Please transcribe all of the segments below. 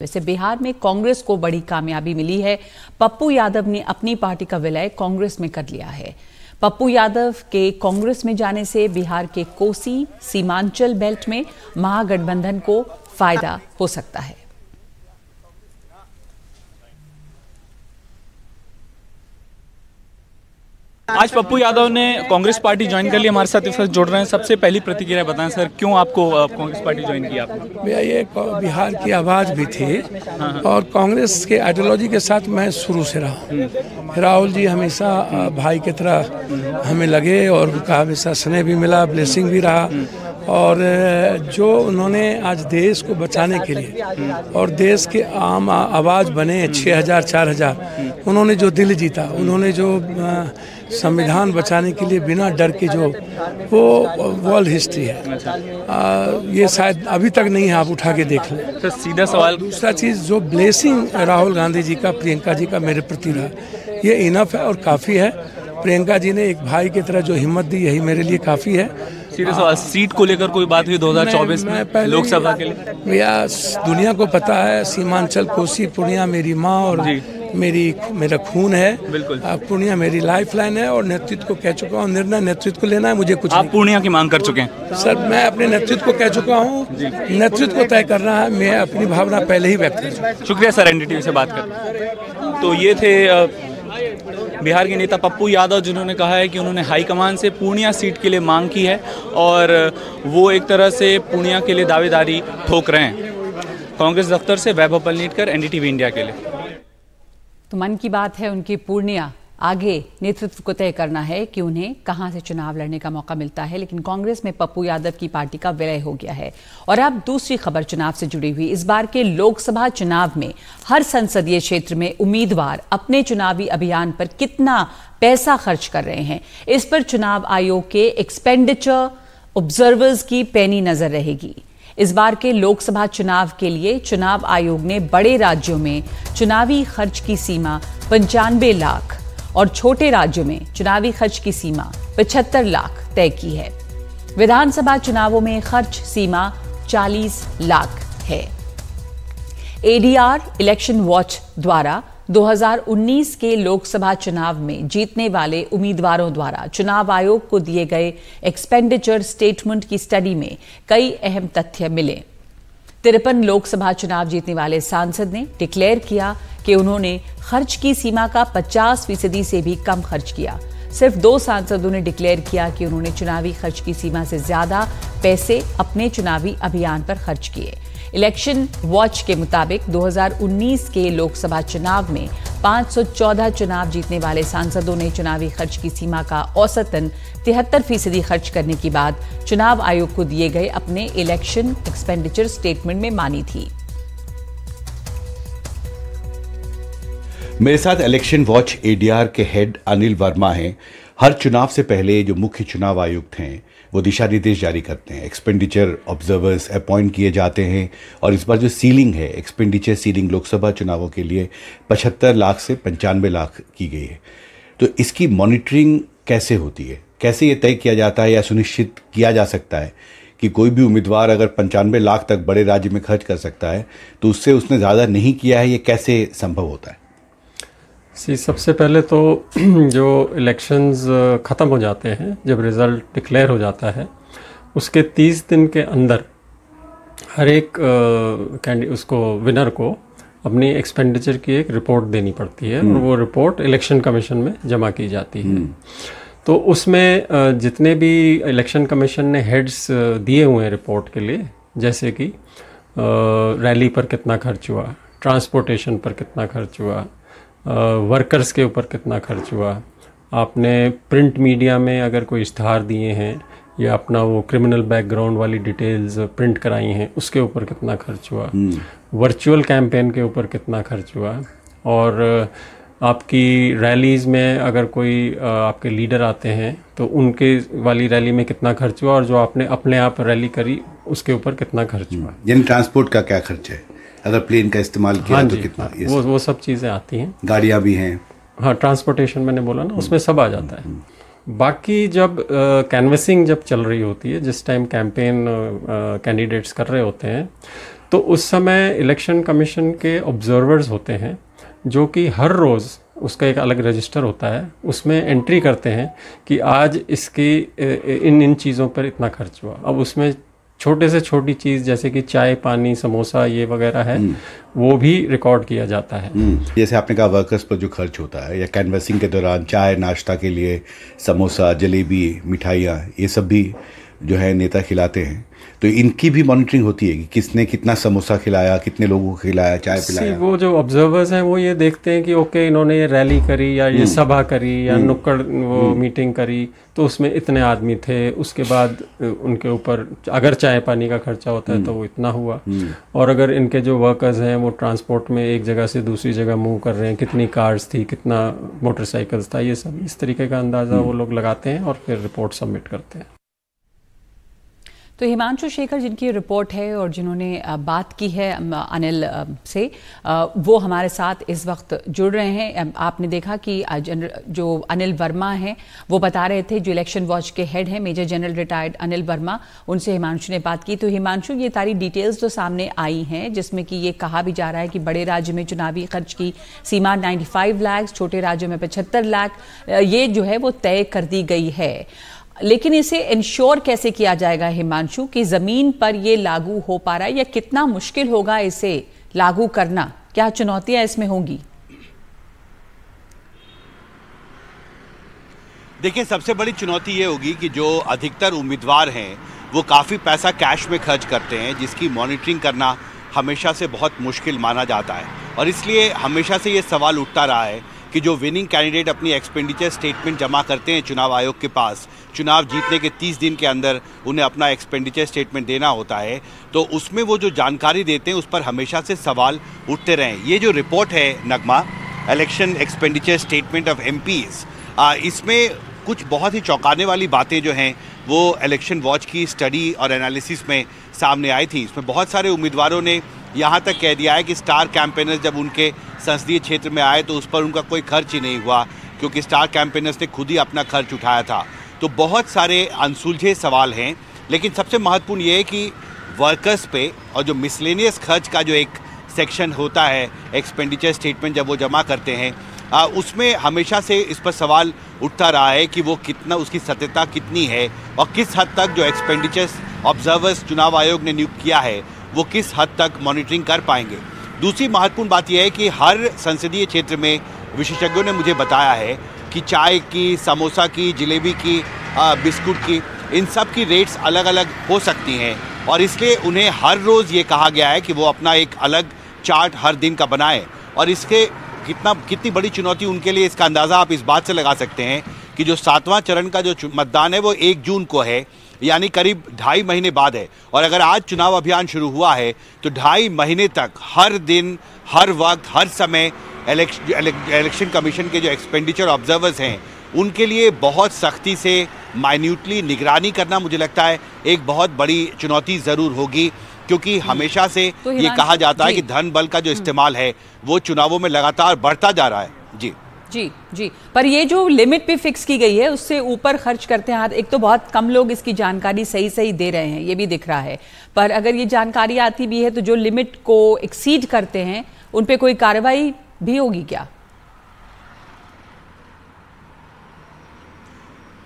वैसे बिहार में कांग्रेस को बड़ी कामयाबी मिली है। पप्पू यादव ने अपनी पार्टी का विलय कांग्रेस में कर लिया है। पप्पू यादव के कांग्रेस में जाने से बिहार के कोसी सीमांचल बेल्ट में महागठबंधन को फायदा हो सकता है। आज पप्पू यादव ने कांग्रेस पार्टी ज्वाइन कर ली, हमारे साथ इस वक्त जुड़ रहे हैं। सबसे पहली प्रतिक्रिया बताएं सर, क्यों आपको कांग्रेस पार्टी ज्वाइन की आपने? भैया ये बिहार की आवाज़ भी थी और कांग्रेस के आइडियोलॉजी के साथ मैं शुरू से रहा। राहुल जी हमेशा भाई की तरह हमें लगे और उनका हमेशा स्नेह भी मिला, ब्लेसिंग भी रहा। और जो उन्होंने आज देश को बचाने के लिए और देश के आम आवाज़ बने 6000 4000, उन्होंने जो दिल जीता, उन्होंने जो संविधान बचाने के लिए बिना डर के जो वो वर्ल्ड हिस्ट्री है। ये शायद अभी तक नहीं है, आप उठा के देख लें। तो सीधा सवाल, दूसरा चीज़ जो ब्लेसिंग राहुल गांधी जी का प्रियंका जी का मेरे प्रति रहा, ये इनफ है और काफ़ी है। प्रियंका जी ने एक भाई की तरह जो हिम्मत दी, यही मेरे लिए काफ़ी है। सीधा सवाल, सीट को लेकर कोई बात हुई 2024 में लोकसभा के लिए? भैया दुनिया को पता है, सीमांचल कोसी पूर्णिया मेरी माँ और मेरा खून है। बिल्कुल। पूर्णिया मेरी लाइफ लाइन है और नेतृत्व को कह चुका हूँ, निर्णय नेतृत्व को लेना है, मुझे कुछ। आप पूर्णिया की मांग कर चुके हैं? सर मैं अपने नेतृत्व को कह चुका हूँ, नेतृत्व को तय करना है। मैं अपनी भावना पहले ही व्यक्त कर चुका हूँ। शुक्रिया सर एनडीटीवी से बात कर। तो ये थे बिहार के नेता पप्पू यादव, जिन्होंने कहा है कि उन्होंने हाईकमान से पूर्णिया सीट के लिए मांग की है और वो एक तरह से पूर्णिया के लिए दावेदारी ठोक रहे हैं। कांग्रेस दफ्तर से वैभव पलनीटकर, एनडीटीवी इंडिया के लिए। तो मन की बात है उनकी पूर्णिया, आगे नेतृत्व को तय करना है कि उन्हें कहां से चुनाव लड़ने का मौका मिलता है। लेकिन कांग्रेस में पप्पू यादव की पार्टी का विलय हो गया है। और अब दूसरी खबर चुनाव से जुड़ी हुई। इस बार के लोकसभा चुनाव में हर संसदीय क्षेत्र में उम्मीदवार अपने चुनावी अभियान पर कितना पैसा खर्च कर रहे हैं, इस पर चुनाव आयोग के एक्सपेंडिचर ऑब्जर्वर्स की पैनी नजर रहेगी। इस बार के लोकसभा चुनाव के लिए चुनाव आयोग ने बड़े राज्यों में चुनावी खर्च की सीमा 95 लाख और छोटे राज्यों में चुनावी खर्च की सीमा 75 लाख तय की है। विधानसभा चुनावों में खर्च सीमा 40 लाख है। एडीआर इलेक्शन वॉच द्वारा 2019 के लोकसभा चुनाव में जीतने वाले उम्मीदवारों द्वारा चुनाव आयोग को दिए गए एक्सपेंडिचर स्टेटमेंट की स्टडी में कई अहम तथ्य मिले। 53 लोकसभा चुनाव जीतने वाले सांसद ने डिक्लेयर किया कि उन्होंने खर्च की सीमा का 50% से भी कम खर्च किया। सिर्फ 2 सांसदों ने डिक्लेयर किया कि उन्होंने चुनावी खर्च की सीमा से ज्यादा पैसे अपने चुनावी अभियान पर खर्च किए। इलेक्शन वॉच के मुताबिक 2019 के लोकसभा चुनाव में 514 चुनाव जीतने वाले सांसदों ने चुनावी खर्च की सीमा का औसतन 73% खर्च करने की बात चुनाव आयोग को दिए गए अपने इलेक्शन एक्सपेंडिचर स्टेटमेंट में मानी थी। मेरे साथ इलेक्शन वॉच एडीआर के हेड अनिल वर्मा हैं। हर चुनाव से पहले जो मुख्य चुनाव आयुक्त हैं वो दिशा निर्देश जारी करते हैं, एक्सपेंडिचर ऑब्जर्वर्स अपॉइंट किए जाते हैं और इस बार जो सीलिंग है, एक्सपेंडिचर सीलिंग लोकसभा चुनावों के लिए 75 लाख से 95 लाख की गई है। तो इसकी मॉनिटरिंग कैसे होती है, कैसे ये तय किया जाता है या सुनिश्चित किया जा सकता है कि कोई भी उम्मीदवार अगर 95 लाख तक बड़े राज्य में खर्च कर सकता है तो उससे उसने ज़्यादा नहीं किया है, ये कैसे संभव होता है? सबसे पहले तो जो इलेक्शंस ख़त्म हो जाते हैं, जब रिज़ल्ट डिक्लेयर हो जाता है, उसके 30 दिन के अंदर हर एक उसको विनर को अपनी एक्सपेंडिचर की एक रिपोर्ट देनी पड़ती है और वो रिपोर्ट इलेक्शन कमीशन में जमा की जाती है। तो उसमें जितने भी इलेक्शन कमीशन ने हेड्स दिए हुए हैं रिपोर्ट के लिए, जैसे कि रैली पर कितना खर्च हुआ, ट्रांसपोर्टेशन पर कितना खर्च हुआ, वर्कर्स के ऊपर कितना खर्च हुआ, आपने प्रिंट मीडिया में अगर कोई इश्तहार दिए हैं या अपना वो क्रिमिनल बैकग्राउंड वाली डिटेल्स प्रिंट कराई हैं, उसके ऊपर कितना खर्च हुआ, वर्चुअल कैंपेन के ऊपर कितना खर्च हुआ, और आपकी रैलीज़ में अगर कोई आपके लीडर आते हैं तो उनके वाली रैली में कितना खर्च हुआ, और जो आपने अपने आप रैली करी उसके ऊपर कितना खर्च हुआ। यानी ट्रांसपोर्ट का क्या खर्च है, अगर प्लेन का इस्तेमाल किया तो कितना? वो सब चीज़ें आती हैं, गाड़ियाँ भी हैं। हाँ, ट्रांसपोर्टेशन मैंने बोला ना, उसमें सब आ जाता है। बाकी जब कैनवसिंग जब चल रही होती है, जिस टाइम कैंपेन कैंडिडेट्स कर रहे होते हैं, तो उस समय इलेक्शन कमीशन के ऑब्जर्वर्स होते हैं जो कि हर रोज़ उसका एक अलग रजिस्टर होता है, उसमें एंट्री करते हैं कि आज इसकी इन चीज़ों पर इतना खर्च हुआ। अब उसमें छोटे से छोटी चीज़ जैसे कि चाय पानी समोसा ये वगैरह है, वो भी रिकॉर्ड किया जाता है। जैसे आपने कहा वर्कर्स पर जो खर्च होता है या कैनवसिंग के दौरान चाय नाश्ता के लिए समोसा जलेबी मिठाइयाँ ये सब भी जो है नेता खिलाते हैं, तो इनकी भी मॉनिटरिंग होती है कि किसने कितना समोसा खिलाया, कितने लोगों को खिलाया, चाय पिलाया। वो जो ऑब्जर्वर्स हैं वो ये देखते हैं कि ओके इन्होंने ये रैली करी या ये सभा करी या नुक्कड़ वो मीटिंग करी, तो उसमें इतने आदमी थे, उसके बाद उनके ऊपर अगर चाय पानी का खर्चा होता है तो वो इतना हुआ, और अगर इनके जो वर्कर्स हैं वो ट्रांसपोर्ट में एक जगह से दूसरी जगह मूव कर रहे हैं, कितनी कार्स थी, कितना मोटरसाइकिल्स था, ये सब इस तरीके का अंदाज़ा वो लोग लगाते हैं और फिर रिपोर्ट सबमिट करते हैं। तो हिमांशु शेखर जिनकी रिपोर्ट है और जिन्होंने बात की है अनिल से, वो हमारे साथ इस वक्त जुड़ रहे हैं। आपने देखा कि जो अनिल वर्मा हैं वो बता रहे थे, जो इलेक्शन वॉच के हेड हैं major general retired Anil Verma, उनसे हिमांशु ने बात की। तो हिमांशु, ये सारी डिटेल्स जो सामने आई हैं जिसमें कि ये कहा भी जा रहा है कि बड़े राज्य में चुनावी खर्च की सीमा 95 लाख, छोटे राज्यों में 75 लाख ये जो है वो तय कर दी गई है, लेकिन इसे इंश्योर कैसे किया जाएगा हिमांशु कि जमीन पर ये लागू हो पा रहा है, या कितना मुश्किल होगा इसे लागू करना, क्या चुनौतियां इसमें होंगी? देखिए, सबसे बड़ी चुनौती ये होगी कि जो अधिकतर उम्मीदवार हैं वो काफ़ी पैसा कैश में खर्च करते हैं, जिसकी मॉनिटरिंग करना हमेशा से बहुत मुश्किल माना जाता है, और इसलिए हमेशा से ये सवाल उठता रहा है कि जो विनिंग कैंडिडेट अपनी एक्सपेंडिचर स्टेटमेंट जमा करते हैं चुनाव आयोग के पास, चुनाव जीतने के 30 दिन के अंदर उन्हें अपना एक्सपेंडिचर स्टेटमेंट देना होता है, तो उसमें वो जो जानकारी देते हैं उस पर हमेशा से सवाल उठते रहे। ये जो रिपोर्ट है Nagma, election expenditure statement of MPs, इसमें कुछ बहुत ही चौंकाने वाली बातें जो हैं वो इलेक्शन वॉच की स्टडी और एनालिसिस में सामने आई थी। इसमें बहुत सारे उम्मीदवारों ने यहाँ तक कह दिया है कि स्टार कैंपेनर्स जब उनके संसदीय क्षेत्र में आए तो उस पर उनका कोई खर्च ही नहीं हुआ, क्योंकि स्टार कैंपेनर्स ने खुद ही अपना खर्च उठाया था। तो बहुत सारे अनसुलझे सवाल हैं, लेकिन सबसे महत्वपूर्ण ये है कि वर्कर्स पे और जो मिसलेनियस खर्च का जो एक सेक्शन होता है एक्सपेंडिचर स्टेटमेंट जब वो जमा करते हैं, उसमें हमेशा से इस पर सवाल उठता रहा है कि वो कितना, उसकी सत्यता कितनी है और किस हद तक जो एक्सपेंडिचर ऑब्जर्वर्स चुनाव आयोग ने नियुक्त किया है वो किस हद तक मॉनिटरिंग कर पाएंगे। दूसरी महत्वपूर्ण बात यह है कि हर संसदीय क्षेत्र में विशेषज्ञों ने मुझे बताया है कि चाय की, समोसा की, जलेबी की, बिस्कुट की, इन सब की रेट्स अलग अलग हो सकती हैं, और इसलिए उन्हें हर रोज़ ये कहा गया है कि वो अपना एक अलग चार्ट हर दिन का बनाएं। और इसके कितनी बड़ी चुनौती उनके लिए, इसका अंदाज़ा आप इस बात से लगा सकते हैं कि जो 7वां चरण का जो मतदान है वो 1 जून को है, यानी करीब 2.5 महीने बाद है, और अगर आज चुनाव अभियान शुरू हुआ है तो 2.5 महीने तक हर दिन, हर वक्त, हर समय इलेक्शन कमीशन के जो एक्सपेंडिचर ऑब्जर्वर्स हैं उनके लिए बहुत सख्ती से माइन्यूटली निगरानी करना, मुझे लगता है एक बहुत बड़ी चुनौती ज़रूर होगी, क्योंकि हमेशा से तो ये कहा जाता है कि धन बल का जो इस्तेमाल है वो चुनावों में लगातार बढ़ता जा रहा है। जी जी जी, पर ये जो लिमिट पे फिक्स की गई है उससे ऊपर खर्च करते हैं, एक तो बहुत कम लोग इसकी जानकारी सही दे रहे हैं, ये भी दिख रहा है, पर अगर ये जानकारी आती भी है तो जो लिमिट को एक्सीड करते हैं उन पे कोई कार्रवाई भी होगी क्या?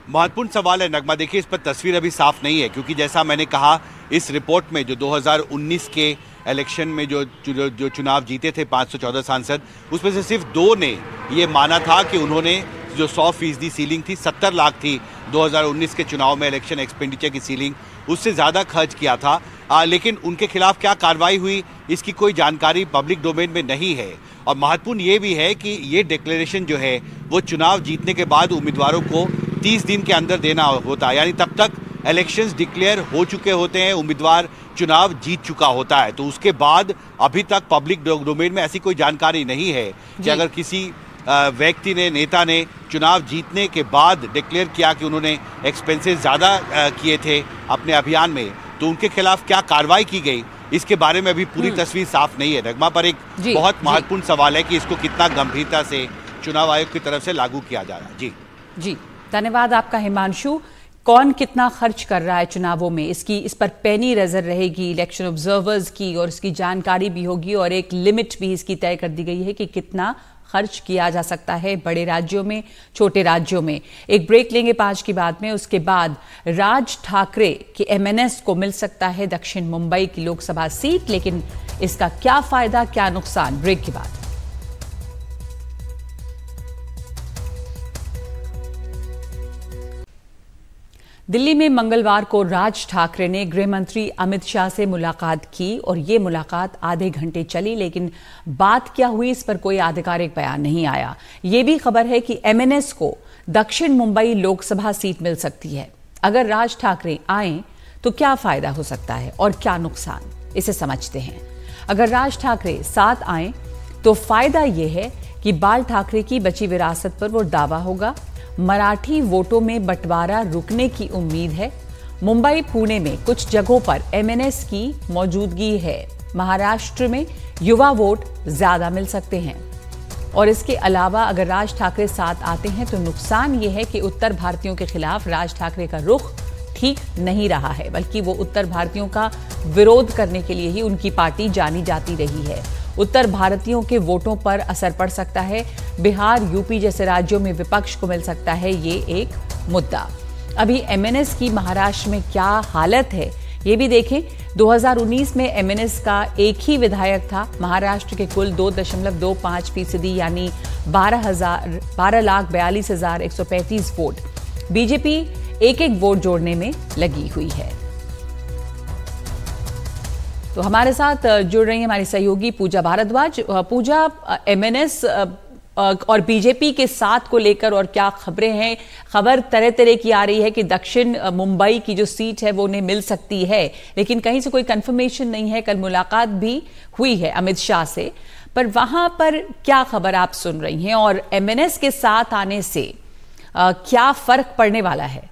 महत्वपूर्ण सवाल है नगमा। देखिए, इस पर तस्वीर अभी साफ नहीं है, क्योंकि जैसा मैंने कहा इस रिपोर्ट में जो 2019 के इलेक्शन में जो चुनाव जीते थे 514 सांसद, उसमें से सिर्फ 2 ने ये माना था कि उन्होंने जो 100% सीलिंग थी, 70 लाख थी 2019 के चुनाव में इलेक्शन एक्सपेंडिचर की सीलिंग, उससे ज़्यादा खर्च किया था, लेकिन उनके खिलाफ क्या कार्रवाई हुई इसकी कोई जानकारी पब्लिक डोमेन में नहीं है। और महत्वपूर्ण ये भी है कि ये डिक्लेरेशन जो है वो चुनाव जीतने के बाद उम्मीदवारों को 30 दिन के अंदर देना होता है, यानी तब तक इलेक्शंस डिक्लेयर हो चुके होते हैं, उम्मीदवार चुनाव जीत चुका होता है। तो उसके बाद अभी तक पब्लिक डोमेन में ऐसी कोई जानकारी नहीं है कि अगर किसी व्यक्ति ने, नेता ने चुनाव जीतने के बाद डिक्लेयर किया कि उन्होंने एक्सपेंसेस ज़्यादा किए थे अपने अभियान में, तो उनके खिलाफ क्या कार्रवाई की गई, इसके बारे में अभी पूरी तस्वीर साफ नहीं है नगमा। पर एक बहुत महत्वपूर्ण सवाल है कि इसको कितना गंभीरता से चुनाव आयोग की तरफ से लागू किया जा रहा है। जी जी, धन्यवाद आपका हिमांशु। कौन कितना खर्च कर रहा है चुनावों में, इस पर पैनी नजर रहेगी इलेक्शन ऑब्जर्वर्स की, और इसकी जानकारी भी होगी और एक लिमिट भी इसकी तय कर दी गई है कि कितना खर्च किया जा सकता है बड़े राज्यों में, छोटे राज्यों में। एक ब्रेक लेंगे 5 की बात में। उसके बाद राज ठाकरे के MNS को मिल सकता है दक्षिण मुंबई की लोकसभा सीट, लेकिन इसका क्या फायदा क्या नुकसान, ब्रेक के बाद। दिल्ली में मंगलवार को राज ठाकरे ने गृह मंत्री अमित शाह से मुलाकात की और ये मुलाकात आधे घंटे चली, लेकिन बात क्या हुई इस पर कोई आधिकारिक बयान नहीं आया। ये भी खबर है कि MNS को दक्षिण मुंबई लोकसभा सीट मिल सकती है। अगर राज ठाकरे आए तो क्या फायदा हो सकता है और क्या नुकसान, इसे समझते हैं। अगर राज ठाकरे साथ आए तो फायदा यह है कि बाल ठाकरे की बची विरासत पर वो दावा होगा। मराठी वोटों में बंटवारा रुकने की उम्मीद है। मुंबई पुणे में कुछ जगहों पर MNS की मौजूदगी है। महाराष्ट्र में युवा वोट ज्यादा मिल सकते हैं। और इसके अलावा अगर राज ठाकरे साथ आते हैं तो नुकसान यह है कि उत्तर भारतीयों के खिलाफ राज ठाकरे का रुख ठीक नहीं रहा है, बल्कि वो उत्तर भारतीयों का विरोध करने के लिए ही उनकी पार्टी जानी जाती रही है। उत्तर भारतीयों के वोटों पर असर पड़ सकता है। बिहार, यूपी जैसे राज्यों में विपक्ष को मिल सकता है ये एक मुद्दा। अभी MNS की महाराष्ट्र में क्या हालत है ये भी देखें। 2019 में MNS का एक ही विधायक था। महाराष्ट्र के कुल 2.25% यानी 12,42,135 वोट। बीजेपी एक वोट जोड़ने में लगी हुई है। तो हमारे साथ जुड़ रही है हमारी सहयोगी पूजा भारद्वाज। पूजा, MNS और बीजेपी के साथ को लेकर और क्या खबरें हैं? खबर तरह तरह की आ रही है कि दक्षिण मुंबई की जो सीट है वो उन्हें मिल सकती है, लेकिन कहीं से कोई कंफर्मेशन नहीं है। कल मुलाकात भी हुई है अमित शाह से, पर वहां पर क्या खबर आप सुन रही हैं और MNS के साथ आने से क्या फर्क पड़ने वाला है?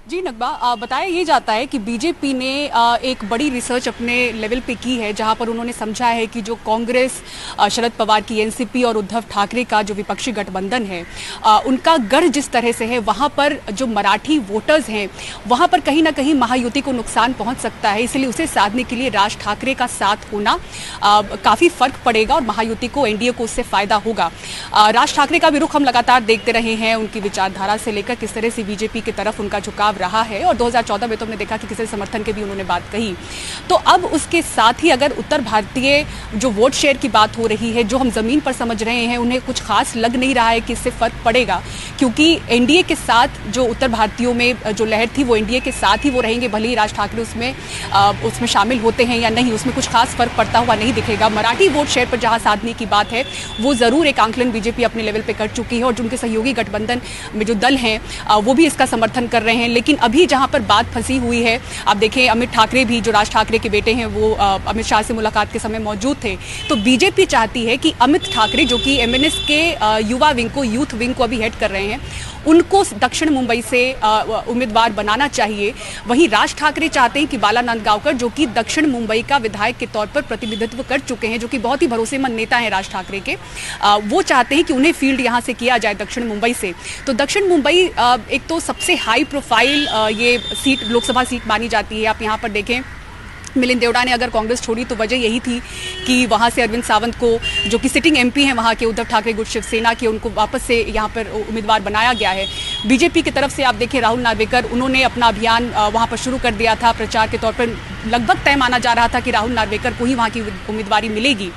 जी नकबा, बताया ये जाता है कि बीजेपी ने एक बड़ी रिसर्च अपने लेवल पे की है, जहां पर उन्होंने समझा है कि जो कांग्रेस, शरद पवार की NCP और उद्धव ठाकरे का जो विपक्षी गठबंधन है, उनका गढ़ जिस तरह से है, वहां पर जो मराठी वोटर्स हैं वहां पर कहीं ना कहीं महायुति को नुकसान पहुंच सकता है। इसलिए उसे साधने के लिए राज ठाकरे का साथ होना काफ़ी फर्क पड़ेगा और महायुति को, NDA को उससे फायदा होगा। राज ठाकरे का भी रुख हम लगातार देखते रहे हैं, उनकी विचारधारा से लेकर किस तरह से बीजेपी की तरफ उनका झुकाव रहा है, और 2014 में तो हमने देखा कि किसी समर्थन के भी उन्होंने बात कही। तो अब उसके साथ ही अगर उत्तर भारतीय जो वोट शेयर की बात हो रही है, जो हम जमीन पर समझ रहे हैं, उन्हें कुछ खास लग नहीं रहा है कि इससे फर्क पड़ेगा, क्योंकि NDA के साथ जो उत्तर भारतीयों में जो लहर थी वो NDA के साथ ही वो रहेंगे। भले ही राज ठाकरे उसमें शामिल होते हैं या नहीं, उसमें कुछ खास फर्क पड़ता हुआ नहीं दिखेगा। मराठी वोट शेयर पर जहां साधने की बात है वो जरूर एक आंकलन बीजेपी अपने लेवल पे कर चुकी है, और जो उनके सहयोगी गठबंधन में जो दल हैं वो भी इसका समर्थन कर रहे हैं। लेकिन अभी जहां पर बात फंसी हुई है, आप देखें अमित ठाकरे भी, जो राज ठाकरे के बेटे हैं, वो अमित शाह से मुलाकात के समय मौजूद थे। तो बीजेपी चाहती है कि अमित ठाकरे, जो कि MNS के युवा विंग को, यूथ विंग को अभी हेड कर रहे हैं, उनको दक्षिण मुंबई से उम्मीदवार बनाना चाहिए। वहीं राज ठाकरे चाहते हैं कि बाला नांदगांवकर, जो कि दक्षिण मुंबई का विधायक के तौर पर प्रतिनिधित्व कर चुके हैं, जो कि बहुत ही भरोसेमंद नेता हैं राज ठाकरे के, वो चाहते हैं कि उन्हें फील्ड यहां से किया जाए दक्षिण मुंबई से। तो दक्षिण मुंबई एक तो सबसे हाई प्रोफाइल ये सीट, लोकसभा सीट मानी जाती है। आप यहाँ पर देखें, मिलिंद देवड़ा ने अगर कांग्रेस छोड़ी तो वजह यही थी कि वहां से अरविंद सावंत को, जो कि सिटिंग MP हैं वहां के, उद्धव ठाकरे गुट शिवसेना के, उनको वापस से यहां पर उम्मीदवार बनाया गया है। बीजेपी की तरफ से आप देखें राहुल नार्वेकर, उन्होंने अपना अभियान वहां पर शुरू कर दिया था। प्रचार के तौर पर लगभग तय माना जा रहा था कि राहुल नार्वेकर को ही वहां की उम्मीदवारी मिलेगी।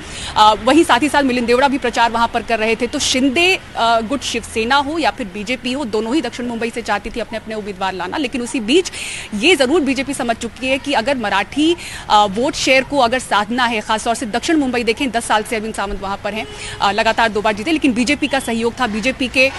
वहीं साथ ही साथ मिलिंद देवड़ा भी प्रचार वहां पर कर रहे थे। तो शिंदे गुट शिवसेना हो या फिर बीजेपी हो, दोनों ही दक्षिण मुंबई से चाहती थी अपने अपने उम्मीदवार लाना। लेकिन उसी बीच ये जरूर बीजेपी समझ चुकी है कि अगर मराठी वोट शेयर को अगर साधना है, खासतौर से दक्षिण मुंबई देखें, 10 साल से अरविंद सावंत वहां पर हैं, लगातार 2 बार जीते, लेकिन बीजेपी का सहयोग था, बीजेपी के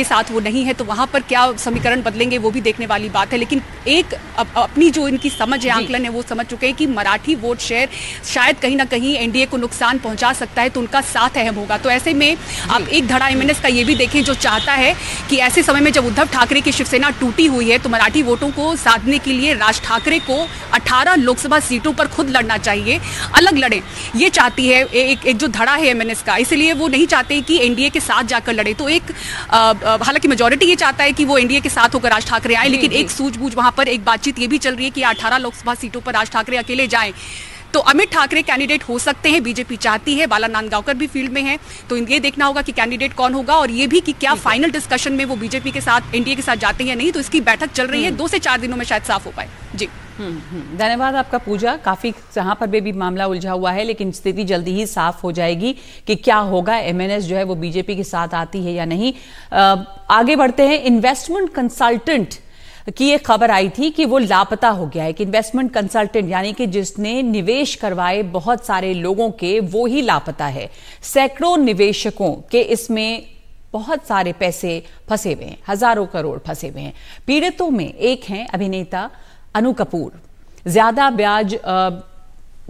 साथ वो नहीं नहीं है तो वहां पर क्या समीकरण बदलेंगे वो भी देखने वाली बात है। लेकिन एक अपनी जो इनकी समझ है, आंकलन है, वो समझ चुके हैं कि मराठी वोट शेयर शायद कहीं ना कहीं एनडीए को नुकसान पहुंचा सकता है, तो उनका साथ अहम होगा। तो ऐसे में आप एक धड़ा एमएनएस का ये भी देखें जो चाहता है कि ऐसे समय में जब उद्धव ठाकरे की शिवसेना टूटी हुई है तो मराठी वोटों को साधने के लिए राज ठाकरे को 18 लोकसभा सीटों पर खुद लड़ना चाहिए, अलग लड़े, ये चाहती है एक जो धड़ा है एमएनएस का। इसलिए वो नहीं चाहते कि एनडीए के साथ जाकर लड़े। तो एक हालांकि मेजॉरिटी ये चाहता है कि वो एनडीए के साथ होकर राज ठाकरे आए, लेकिन एक सूझबूझ वहां पर एक बातचीत ये भी चल रही है कि 18 लोकसभा सीटों पर राज ठाकरे अकेले जाएं तो अमित ठाकरे कैंडिडेट हो सकते हैं। बीजेपी चाहती है, बाला नांदगांवकर भी फील्ड में है, तो ये देखना होगा कि कैंडिडेट कौन होगा और ये भी कि क्या फाइनल डिस्कशन में वो बीजेपी के साथ, एनडीए के साथ जाते हैं या नहीं। तो इसकी बैठक चल रही है, 2 से 4 दिनों में शायद साफ हो पाए। जी धन्यवाद आपका पूजा। काफी जहां पर भी मामला उलझा हुआ है, लेकिन स्थिति जल्दी ही साफ हो जाएगी कि क्या होगा। एमएनएस जो है वो बीजेपी के साथ आती है या नहीं। आगे बढ़ते हैं। इन्वेस्टमेंट कंसल्टेंट की एक खबर आई थी कि वो लापता हो गया है, कि इन्वेस्टमेंट कंसल्टेंट यानी कि जिसने निवेश करवाए बहुत सारे लोगों के, वो ही लापता है। सैकड़ों निवेशकों के इसमें बहुत सारे पैसे फंसे हुए हैं, हजारों करोड़ फंसे हुए हैं। पीड़ितों में एक हैं अभिनेता अनु कपूर। ज्यादा ब्याज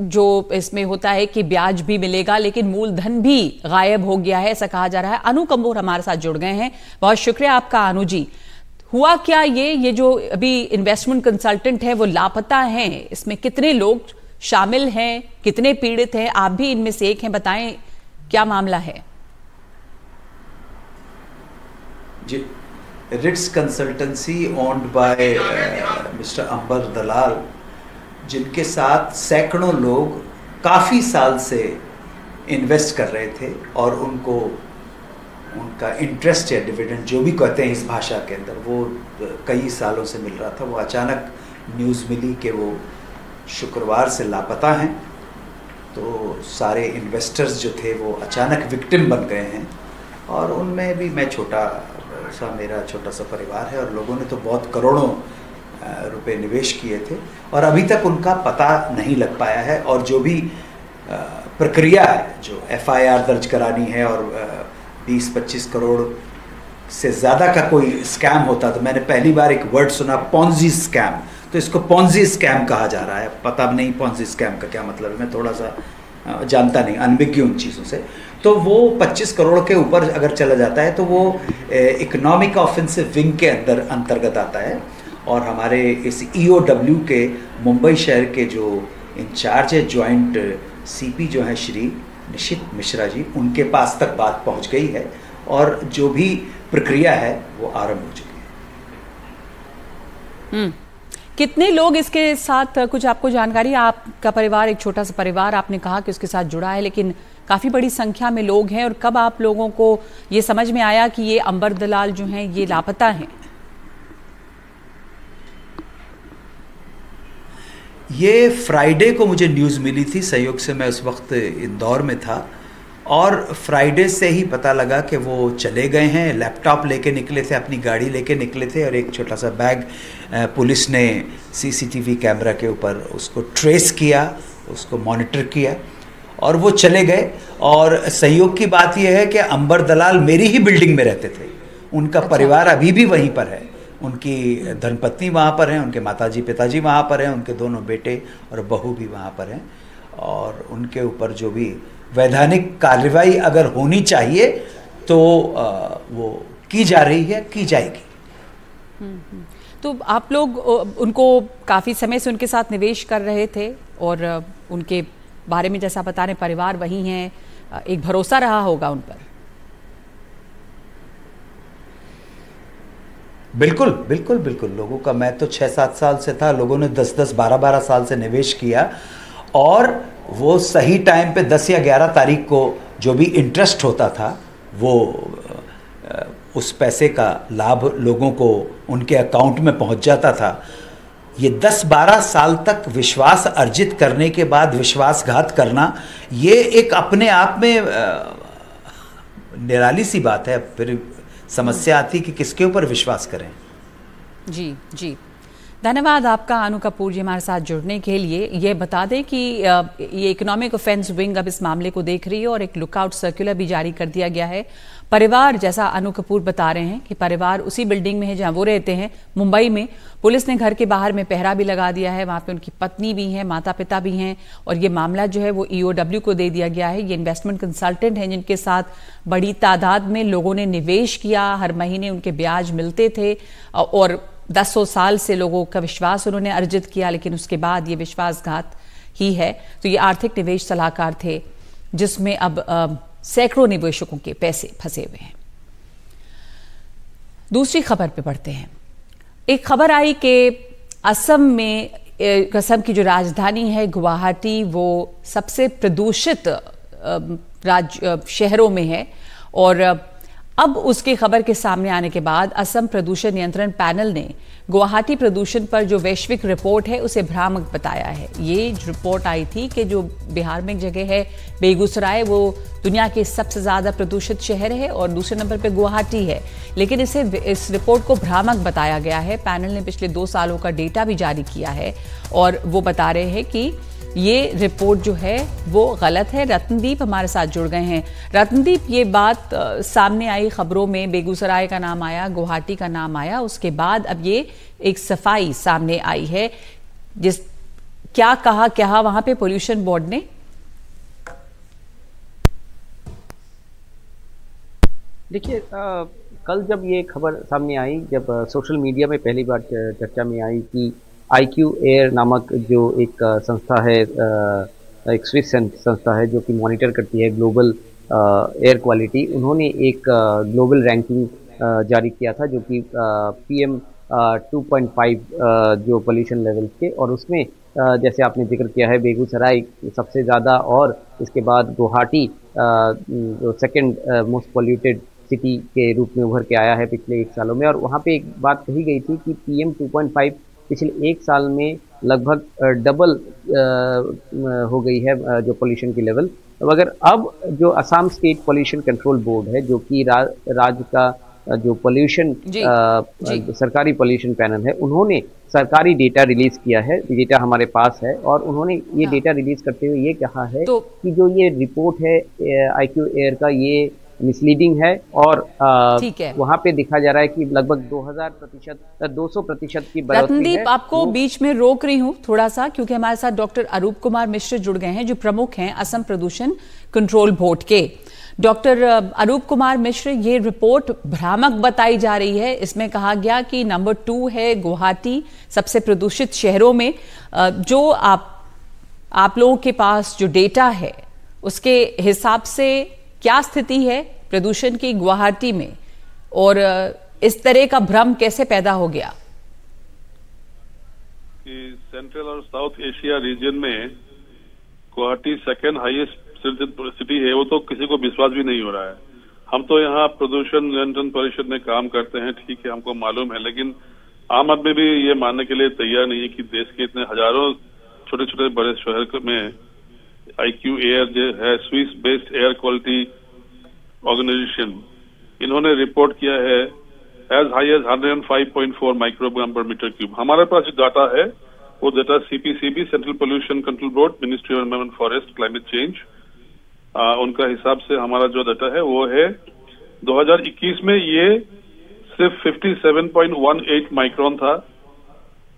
जो इसमें होता है कि ब्याज भी मिलेगा लेकिन मूलधन भी गायब हो गया है, ऐसा कहा जा रहा है। अनु कपूर हमारे साथ जुड़ गए हैं, बहुत शुक्रिया आपका अनु जी। हुआ क्या ये जो अभी इन्वेस्टमेंट कंसल्टेंट है वो लापता हैं, इसमें कितने लोग शामिल हैं, कितने पीड़ित हैं? आप भी इनमें से एक हैं, बताएं क्या मामला है। जी, RITES consultancy owned by mister Ambar Dalal, जिनके साथ सैकड़ों लोग काफ़ी साल से इन्वेस्ट कर रहे थे और उनका इंटरेस्ट या डिविडेंड जो भी कहते हैं इस भाषा के अंदर, वो कई सालों से मिल रहा था। वो अचानक न्यूज़ मिली कि वो शुक्रवार से लापता हैं। तो सारे इन्वेस्टर्स जो थे वो अचानक विक्टिम बन गए हैं और उनमें भी मैं मेरा छोटा सा परिवार है और लोगों ने तो बहुत करोड़ों रुपए निवेश किए थे और अभी तक उनका पता नहीं लग पाया है। और जो भी प्रक्रिया है, जो एफआईआर दर्ज करानी है और 20-25 करोड़ से ज़्यादा का कोई स्कैम होता, तो मैंने पहली बार एक वर्ड सुना, पॉन्जी स्कैम। तो इसको पॉन्जी स्कैम कहा जा रहा है। पता नहीं पॉन्जी स्कैम का क्या मतलब है, मैं थोड़ा सा जानता नहीं, अनभिज्ञ उन चीज़ों से। तो वो 25 करोड़ के ऊपर अगर चला जाता है तो वो इकोनॉमिक ऑफेंसिव विंग के अंतर्गत आता है। और हमारे इस EOW के मुंबई शहर के जो इंचार्ज है, जॉइंट CP जो है श्री निशित मिश्रा जी, उनके पास तक बात पहुंच गई है और जो भी प्रक्रिया है वो आरंभ हो चुकी है। कितने लोग इसके साथ, कुछ आपको जानकारी? आपका परिवार एक छोटा सा परिवार, आपने कहा कि उसके साथ जुड़ा है, लेकिन काफी बड़ी संख्या में लोग हैं। और कब आप लोगों को ये समझ में आया कि ये अंबर दलाल जो हैं ये लापता हैं? ये फ्राइडे को मुझे न्यूज़ मिली थी, सहयोग से मैं उस वक्त इंदौर में था और फ्राइडे से ही पता लगा कि वो चले गए हैं। लैपटॉप लेके निकले थे, अपनी गाड़ी लेके निकले थे और एक छोटा सा बैग पुलिस ने CCTV कैमरा के ऊपर उसको ट्रेस किया, उसको मॉनिटर किया और वो चले गए। और सहयोग की बात यह है कि अंबर दलाल मेरी ही बिल्डिंग में रहते थे, उनका परिवार अभी भी वहीं पर है, उनकी धर्मपत्नी वहाँ पर हैं, उनके माताजी पिताजी वहाँ पर हैं, उनके दोनों बेटे और बहू भी वहाँ पर हैं और उनके ऊपर जो भी वैधानिक कार्रवाई अगर होनी चाहिए तो वो की जा रही है, की जाएगी। तो आप लोग उनको काफ़ी समय से उनके साथ निवेश कर रहे थे और उनके बारे में जैसा बता रहे परिवार वही हैं, एक भरोसा रहा होगा उन पर। बिल्कुल बिल्कुल बिल्कुल। लोगों का, मैं तो 6-7 साल से था, लोगों ने 10-10 12-12 साल से निवेश किया और वो सही टाइम पे 10 या 11 तारीख को जो भी इंटरेस्ट होता था वो उस पैसे का लाभ लोगों को उनके अकाउंट में पहुंच जाता था। ये 10-12 साल तक विश्वास अर्जित करने के बाद विश्वासघात करना, ये एक अपने आप में निराली सी बात है। फिर समस्या आती कि किसके ऊपर विश्वास करें। जी जी, धन्यवाद आपका अनु कपूर जी हमारे साथ जुड़ने के लिए। ये बता दें कि ये इकोनॉमिक ऑफेंस विंग अब इस मामले को देख रही है और एक लुकआउट सर्कुलर भी जारी कर दिया गया है। परिवार, जैसा अनु कपूर बता रहे हैं कि परिवार उसी बिल्डिंग में है जहां वो रहते हैं मुंबई में। पुलिस ने घर के बाहर में पहरा भी लगा दिया है, वहां पे उनकी पत्नी भी है, माता पिता भी हैं और ये मामला जो है वो EOW को दे दिया गया है। ये इन्वेस्टमेंट कंसल्टेंट हैं जिनके साथ बड़ी तादाद में लोगों ने निवेश किया, हर महीने उनके ब्याज मिलते थे और 10 साल से लोगों का विश्वास उन्होंने अर्जित किया, लेकिन उसके बाद ये विश्वासघात ही है। तो ये आर्थिक निवेश सलाहकार थे जिसमें अब सैकड़ों निवेशकों के पैसे फंसे हुए हैं। दूसरी खबर पे बढ़ते हैं। एक खबर आई कि असम की जो राजधानी है गुवाहाटी, वो सबसे प्रदूषित शहरों में है और अब उसकी खबर के सामने आने के बाद असम प्रदूषण नियंत्रण पैनल ने गुवाहाटी प्रदूषण पर जो वैश्विक रिपोर्ट है उसे भ्रामक बताया है। ये रिपोर्ट आई थी कि जो बिहार में एक जगह है बेगूसराय, वो दुनिया के सबसे ज्यादा प्रदूषित शहर है और दूसरे नंबर पे गुवाहाटी है, लेकिन इस रिपोर्ट को भ्रामक बताया गया है। पैनल ने पिछले 2 सालों का डेटा भी जारी किया है और वो बता रहे हैं कि ये रिपोर्ट जो है वो गलत है। रत्नदीप हमारे साथ जुड़ गए हैं। रत्नदीप, ये बात सामने आई खबरों में, बेगूसराय का नाम आया, गुवाहाटी का नाम आया, उसके बाद अब ये एक सफाई सामने आई है। क्या कहा वहां पे पोल्यूशन बोर्ड ने? देखिए, कल जब ये खबर सामने आई, जब सोशल मीडिया में पहली बार चर्चा में आई कि IQ एयर नामक जो एक संस्था है, एक स्विस संस्था है जो कि मॉनिटर करती है ग्लोबल एयर क्वालिटी, उन्होंने एक ग्लोबल रैंकिंग जारी किया था जो कि PM 2.5 जो पोल्यूशन लेवल्स के, और उसमें जैसे आपने जिक्र किया है बेगूसराय सबसे ज़्यादा और इसके बाद गुवाहाटी जो सेकंड मोस्ट पोल्यूटेड सिटी के रूप में उभर के आया है पिछले 1 सालों में। और वहाँ पे एक बात कही गई थी कि PM 2.5 पिछले 1 साल में लगभग डबल हो गई है जो पोल्यूशन की लेवल। मगर अब जो Assam state pollution control board है, जो कि राज्य का जो पोल्यूशन सरकारी पोल्यूशन पैनल है, उन्होंने सरकारी डेटा रिलीज किया है। डेटा हमारे पास है और उन्होंने ये डेटा रिलीज करते हुए ये कहा है कि जो ये रिपोर्ट है IQ एयर का, ये मिसलीडिंग है और वहाँ पे दिखा जा रहा है कि लगभग 200% की बढ़ोतरी है। रत्नदीप, आपको बीच में रोक रही हूँ थोड़ा सा, क्योंकि हमारे साथ डॉक्टर अरूप कुमार मिश्र जुड़ गए हैं जो प्रमुख हैं असम प्रदूषण कंट्रोल बोर्ड के। डॉक्टर अरूप कुमार मिश्र, ये रिपोर्ट भ्रामक बताई जा रही है। इसमें कहा गया कि नंबर 2 है गुवाहाटी सबसे प्रदूषित शहरों में। जो आप लोगों के पास जो डेटा है उसके हिसाब से क्या स्थिति है प्रदूषण की गुवाहाटी में और इस तरह का भ्रम कैसे पैदा हो गया? कि सेंट्रल और साउथ एशिया रीजन में गुवाहाटी सेकंड हाईएस्ट सिटी है, वो तो किसी को विश्वास भी नहीं हो रहा है। हम तो यहाँ प्रदूषण नियंत्रण परिषद में काम करते हैं, ठीक है, हमको मालूम है, लेकिन आम आदमी भी ये मानने के लिए तैयार नहीं है कि देश के इतने हजारों छोटे छोटे बड़े शहर में IQ एयर जो है Swiss based air quality organisation, इन्होंने रिपोर्ट किया है एज हाई एज 105.4 माइक्रोग्राम पर मीटर क्यूब। हमारे पास जो डाटा है वो data CPCB central pollution control board, ministry of environment forest climate change, उनका हिसाब से हमारा जो डाटा है वो है 2021 में ये सिर्फ 57.18 माइक्रोन था।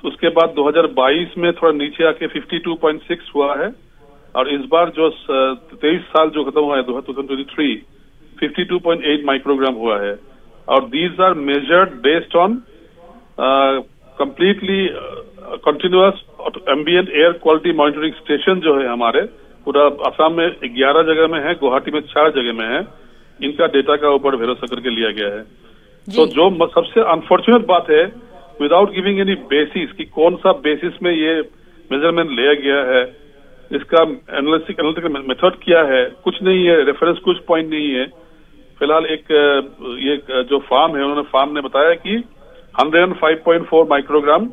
उसके बाद 2022 में थोड़ा नीचे आके 52.6 हुआ है और इस बार जो 23 साल जो खत्म हुआ है 2023 52.8 माइक्रोग्राम हुआ है। और these are measured based on completely continuous ambient air quality monitoring station जो है हमारे पूरा असम में 11 जगह में है, गुवाहाटी में 4 जगह में है। इनका डेटा का ऊपर भरोसा करके लिया गया है। तो जो सबसे अनफॉर्चुनेट बात है, विदाउट गिविंग एनी बेसिस कि कौन सा बेसिस में ये मेजरमेंट लिया गया है, इसका एनालिटिकल मेथड क्या है, कुछ नहीं है, रेफरेंस कुछ पॉइंट नहीं है। फिलहाल ये जो फार्म है उन्होंने फार्म ने बताया कि 105.4 माइक्रोग्राम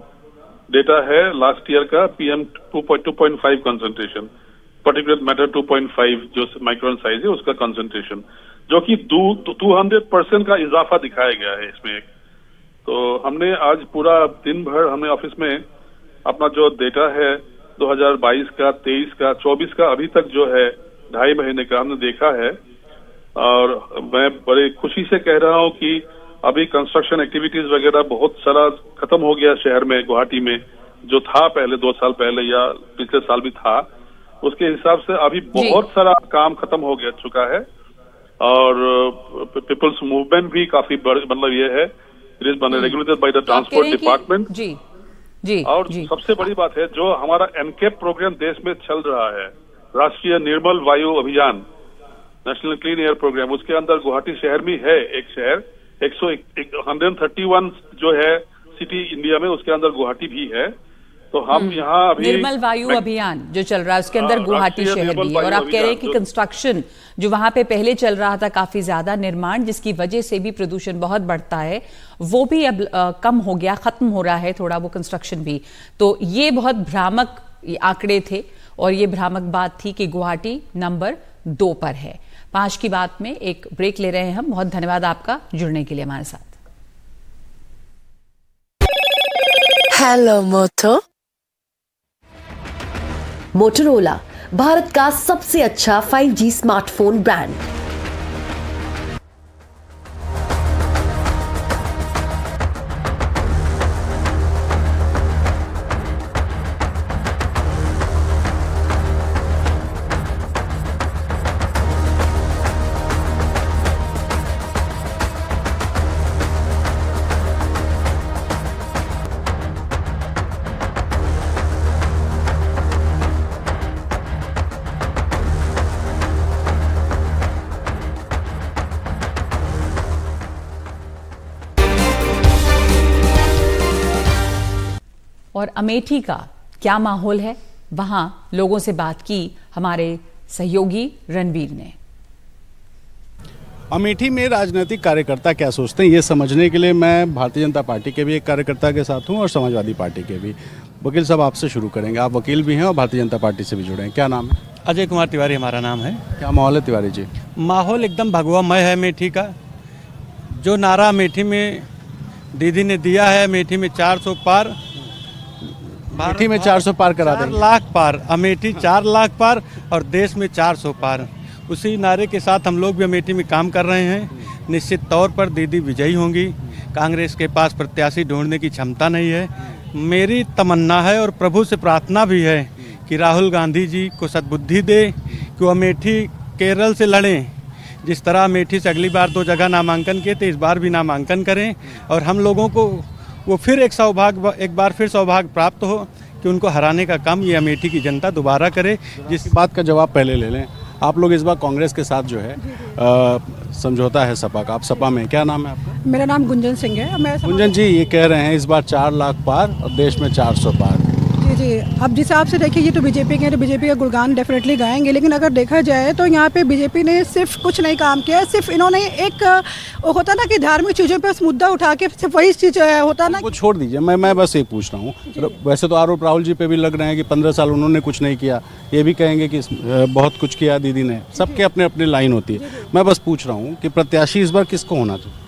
डेटा है लास्ट ईयर का PM 2.5 कंसंट्रेशन, पर्टिकुलर मैटर 2.5 जो माइक्रोन साइज है उसका कंसंट्रेशन, जो कि 200% का इजाफा दिखाया गया है इसमें। तो हमने आज पूरा दिन भर हमने ऑफिस में अपना जो डेटा है 2022 का, 23 का, 24 का अभी तक जो है 2.5 महीने का हमने देखा है। और मैं बड़े खुशी से कह रहा हूं कि अभी कंस्ट्रक्शन एक्टिविटीज वगैरह बहुत सारा खत्म हो गया शहर में, गुवाहाटी में, जो था पहले 2 साल पहले या पिछले साल भी था, उसके हिसाब से अभी बहुत सारा काम खत्म हो गया चुका है। और पीपल्स मूवमेंट भी काफी मतलब ये है, it is regulated by the transport department. जी और सबसे बड़ी बात है, जो हमारा एनकेप प्रोग्राम देश में चल रहा है, राष्ट्रीय निर्मल वायु अभियान, नेशनल क्लीन एयर प्रोग्राम, उसके अंदर गुवाहाटी शहर में है एक शहर, 131 जो है सिटी इंडिया में, उसके अंदर गुवाहाटी भी है। तो हम यहाँ अभी निर्मल वायु अभियान जो चल रहा है उसके अंदर गुवाहाटी शहर भी है। और आप कह रहे हैं कि कंस्ट्रक्शन जो वहां पे पहले चल रहा था काफी ज्यादा निर्माण, जिसकी वजह से भी प्रदूषण बहुत बढ़ता है, वो भी अब कम हो गया, खत्म हो रहा है थोड़ा वो कंस्ट्रक्शन भी। तो ये बहुत भ्रामक आंकड़े थे और ये भ्रामक बात थी कि गुवाहाटी नंबर 2 पर है। 5 की बात में एक ब्रेक ले रहे हैं हम। बहुत धन्यवाद आपका जुड़ने के लिए हमारे साथ। हेलो मोटो। मोटोरोला भारत का सबसे अच्छा 5G स्मार्टफोन ब्रांड। और अमेठी का क्या माहौल है, वहां लोगों से बात की हमारे सहयोगी रणवीर ने। अमेठी में राजनीतिक कार्यकर्ता क्या सोचते हैं, ये समझने के लिए मैं भारतीय जनता पार्टी के भी एक कार्यकर्ता के साथ हूं और समाजवादी पार्टी के भी। वकील साहब, आपसे शुरू करेंगे। आप वकील भी हैं और भारतीय जनता पार्टी से भी जुड़े हैं, क्या नाम है? अजय कुमार तिवारी हमारा नाम है। क्या माहौल है तिवारी जी? माहौल एकदम भगवामय है अमेठी का। जो नारा अमेठी में दीदी ने दिया है, अमेठी में 400 पार, अमेठी में 400 पार करा दें, 4 लाख पार, अमेठी 4 लाख पार और देश में 400 पार। उसी नारे के साथ हम लोग भी अमेठी में काम कर रहे हैं। निश्चित तौर पर दीदी विजयी होंगी। कांग्रेस के पास प्रत्याशी ढूंढने की क्षमता नहीं है। मेरी तमन्ना है और प्रभु से प्रार्थना भी है कि राहुल गांधी जी को सद्बुद्धि दे कि वो अमेठी केरल से लड़ें। जिस तरह अमेठी से अगली बार 2 जगह नामांकन किए थे, इस बार भी नामांकन करें और हम लोगों को वो फिर एक बार फिर सौभाग्य प्राप्त हो कि उनको हराने का काम ये अमेठी की जनता दोबारा करे। जिस बात का जवाब पहले ले लें, आप लोग इस बार कांग्रेस के साथ जो है समझौता है सपा का, आप सपा में, क्या नाम है आपका? मेरा नाम गुंजन सिंह है। गुंजन जी, ये कह रहे हैं इस बार 4 लाख पार और देश में 400 पार। जी, अब जिस हिसाब से देखिए, ये तो बीजेपी के हैं, तो बीजेपी का गुणगान डेफिनेटली गाएंगे, लेकिन अगर देखा जाए तो यहाँ पे बीजेपी ने सिर्फ कुछ नहीं काम किया। सिर्फ इन्होंने एक होता ना कि धार्मिक चीज़ों पे मुद्दा उठा के सिर्फ वही चीज़ होता ना, वो छोड़ दीजिए। मैं बस एक पूछ रहा हूँ। वैसे तो आरोप राहुल जी पे भी लग रहे हैं कि 15 साल उन्होंने कुछ नहीं किया, ये भी कहेंगे कि बहुत कुछ किया दीदी ने। सबके अपने अपने लाइन होती है। मैं बस पूछ रहा हूँ कि प्रत्याशी इस बार किसको होना चाहिए?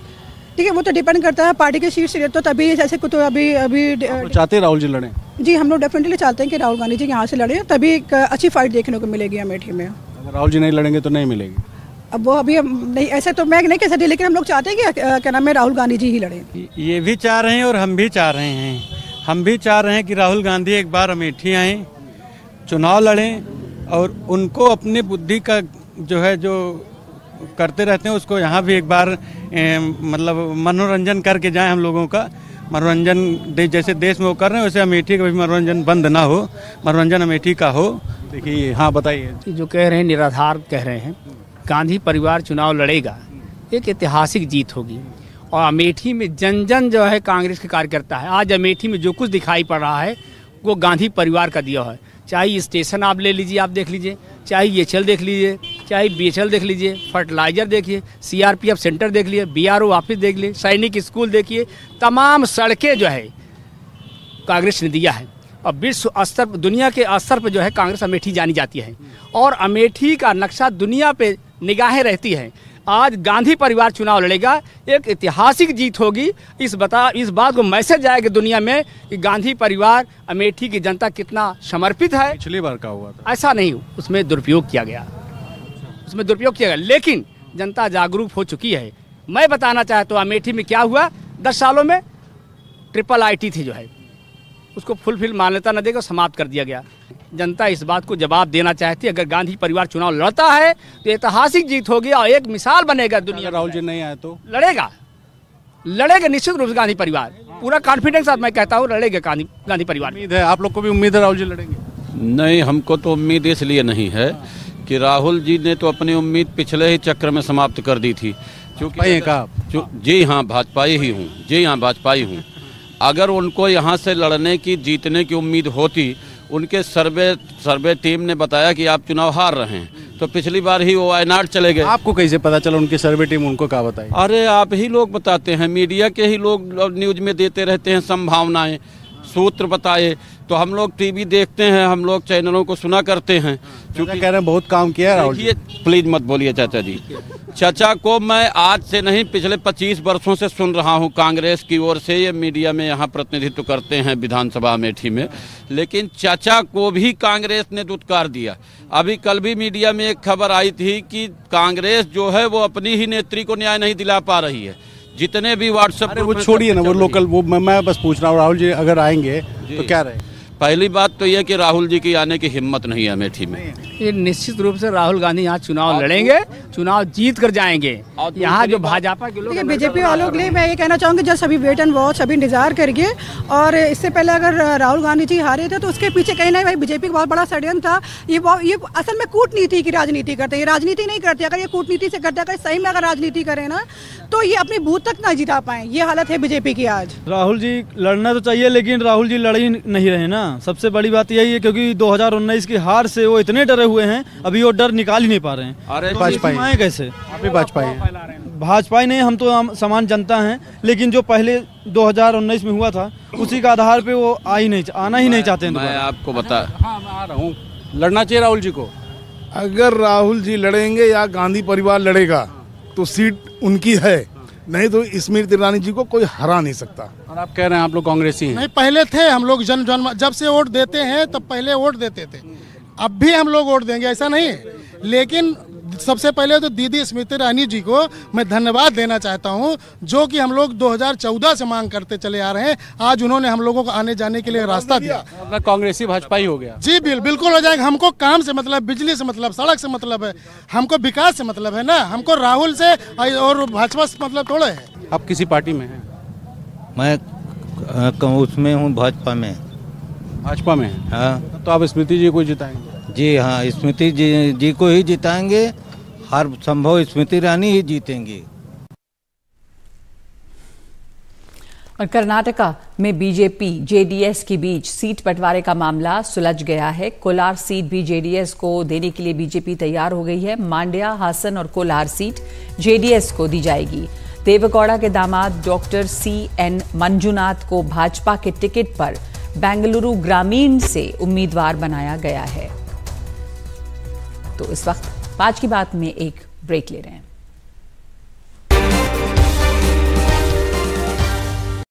ठीक है, वो तो डिपेंड करता है पार्टी के शीर्ष से, तो तभी जैसे कुछ अभी चाहते हैं राहुल जी लड़ें? जी, हम लोग डेफिनेटली चाहते हैं कि राहुल गांधी जी यहाँ से लड़ें, तभी एक अच्छी फाइट देखने को मिलेगी अमेठी में। अगर राहुल जी नहीं लड़ेंगे तो नहीं मिलेगी? अब वो अभी नहीं, ऐसे तो मैं नहीं कह सकती, लेकिन हम लोग चाहते हैं कि क्या नाम है, राहुल गांधी जी ही लड़ें। ये भी चाह रहे हैं और हम भी चाह रहे हैं। हम भी चाह रहे हैं कि राहुल गांधी एक बार अमेठी आएँ, चुनाव लड़ें और उनको अपनी बुद्धि का जो है जो करते रहते हैं उसको यहाँ भी एक बार मतलब मनोरंजन करके जाएं। हम लोगों का मनोरंजन जैसे देश में वो कर रहे हैं, वैसे अमेठी का भी मनोरंजन बंद ना हो, मनोरंजन अमेठी का हो। देखिए, हाँ बताइए। जो कह रहे हैं निराधार कह रहे हैं, गांधी परिवार चुनाव लड़ेगा, एक ऐतिहासिक जीत होगी। और अमेठी में जन जन जो है कांग्रेस के कार्यकर्ता है। आज अमेठी में जो कुछ दिखाई पड़ रहा है वो गांधी परिवार का दिया है। चाहे स्टेशन आप ले लीजिए, आप देख लीजिए, चाहे EHL देख लीजिए, चाहे BHL देख लीजिए, फर्टिलाइजर देखिए, CRPF सेंटर देख लीजिए, BRO ऑफिस देख लीजिए, सैनिक स्कूल देखिए, तमाम सड़कें जो है कांग्रेस ने दिया है। और विश्व स्तर पर, दुनिया के स्तर पर जो है कांग्रेस अमेठी जानी जाती है और अमेठी का नक्शा दुनिया पे निगाहें रहती हैं। आज गांधी परिवार चुनाव लड़ेगा, एक ऐतिहासिक जीत होगी। इस बात को मैसेज जाएगा दुनिया में कि गांधी परिवार, अमेठी की जनता कितना समर्पित है। पिछली बार का हुआ था ऐसा नहीं, उसमें दुरुपयोग किया गया, लेकिन जनता जागरूक हो चुकी है। मैं बताना चाहता हूँ अमेठी में क्या हुआ 10 सालों में। ट्रिपल IT थी जो है, उसको फुलफिल मान्यता न देकर समाप्त कर दिया गया। जनता इस बात को जवाब देना चाहती है, अगर गांधी परिवार चुनाव लड़ता है तो ऐतिहासिक जीत होगी और एक मिसाल बनेगा दुनिया। राहुल जी नहीं आए तो लड़ेगा निश्चित रूप से गांधी परिवार, पूरा कॉन्फिडेंस साथ मैं कहता हूँ लड़ेगा गांधी परिवार। उम्मीद है, आप लोग को भी उम्मीद है राहुल जी लड़ेंगे? नहीं, हमको तो उम्मीद इसलिए नहीं है कि राहुल जी ने तो अपनी उम्मीद पिछले ही चक्र में समाप्त कर दी थी। जी हाँ, भाजपाई हूँ। अगर उनको यहाँ से लड़ने की, जीतने की उम्मीद होती, उनके सर्वे टीम ने बताया कि आप चुनाव हार रहे हैं, तो पिछली बार ही वो वायनाड चले गए। आपको कैसे पता चला? उनकी सर्वे टीम उनको क्या बताई? अरे आप ही लोग बताते हैं, मीडिया के ही लोग न्यूज में देते रहते हैं संभावनाएं, सूत्र बताए, तो हम लोग टीवी देखते हैं, हम लोग चैनलों को सुना करते हैं। क्योंकि कह रहे हैं बहुत काम किया राहुल जी। प्लीज मत बोलिए चाचा जी। चाचा को मैं आज से नहीं, पिछले 25 वर्षों से सुन रहा हूं कांग्रेस की ओर से। ये मीडिया में यहाँ प्रतिनिधित्व करते हैं विधानसभा अमेठी में, लेकिन चाचा को भी कांग्रेस ने दुत्कार दिया। अभी कल भी मीडिया में एक खबर आई थी कि कांग्रेस जो है वो अपनी ही नेत्री को न्याय नहीं दिला पा रही है। जितने भी व्हाट्सएप, वो छोड़िए ना, वो लोकल, वो मैं बस पूछ रहा हूँ, राहुल जी अगर आएंगे तो क्या रहे? पहली बात तो यह कि राहुल जी की आने की हिम्मत नहीं है अमेठी में। ये निश्चित रूप से राहुल गांधी यहाँ चुनाव लड़ेंगे, चुनाव जीत कर जाएंगे। यहाँ जो भाजपा के लोग, बीजेपी वालों के लिए मैं ये कहना चाहूँगी, जस्ट अभी वेट एंड वॉच, अभी इंतजार करिए। और इससे पहले अगर राहुल गांधी जी हारे थे तो उसके पीछे कहीं ना भाई बीजेपी का बहुत बड़ा षड्यंत्र था। ये असल में कूटनीति की राजनीति करते हैं, राजनीति नहीं करते। अगर ये कूटनीति से करते, अगर सही में अगर राजनीति करें ना, तो ये अपनी बूथ तक ना जिता पाए। ये हालत है बीजेपी की आज। राहुल जी लड़ना तो चाहिए, लेकिन राहुल जी लड़ ही नहीं रहे ना। सबसे बड़ी बात यही है, क्योंकि 2019 की हार से वो इतने डरे हुए हैं, अभी वो डर निकाल ही नहीं पा रहे हैं। अरे भाजपा कैसे? आप भी भाजपा नहीं, हम तो समान जनता हैं, लेकिन जो पहले 2019 में हुआ था उसी का आधार पे वो आना ही नहीं चाहते हैं। मैं आपको बता आ रहा हूँ, लड़ना चाहिए राहुल जी को। अगर राहुल जी लड़ेंगे या गांधी परिवार लड़ेगा तो सीट उनकी है, नहीं तो स्मृति ईरानी जी को कोई हरा नहीं सकता। और आप कह रहे हैं आप लोग कांग्रेसी हैं? नहीं, पहले थे हम लोग जब से वोट देते हैं तब पहले वोट देते थे, अब भी हम लोग वोट देंगे, ऐसा नहीं है। लेकिन सबसे पहले तो दीदी स्मृति ईरानी जी को मैं धन्यवाद देना चाहता हूं, जो कि हम लोग 2014 से मांग करते चले आ रहे हैं। आज उन्होंने हम लोगों को आने जाने के लिए रास्ता दिया। कांग्रेसी भाजपा ही हो गया? जी बिल्कुल हो जाएगा। हमको काम से मतलब, बिजली से मतलब, सड़क से मतलब है, हमको विकास से मतलब है ना। हमको राहुल से और भाजपा से मतलब थोड़ा है। आप किसी पार्टी में हैं? मैं उसमें हूँ, भाजपा में। भाजपा में? हाँ। तो आप स्मृति जी को जिताएंगे? जी हाँ, स्मृति जी को ही जिताएंगे, हर संभव स्मृति ईरानी ही जीतेंगी। और कर्नाटका में बीजेपी जेडीएस के बीच सीट बंटवारे का मामला सुलझ गया है। कोलार सीट भी जेडीएस को देने के लिए बीजेपी तैयार हो गई है। मांड्या, हासन और कोलार सीट जेडीएस को दी जाएगी। देवेगौड़ा के दामाद डॉक्टर CN मंजुनाथ को भाजपा के टिकट पर बेंगलुरु ग्रामीण से उम्मीदवार बनाया गया है। तो इस वक्त 5 की बात में एक ब्रेक ले रहे हैं।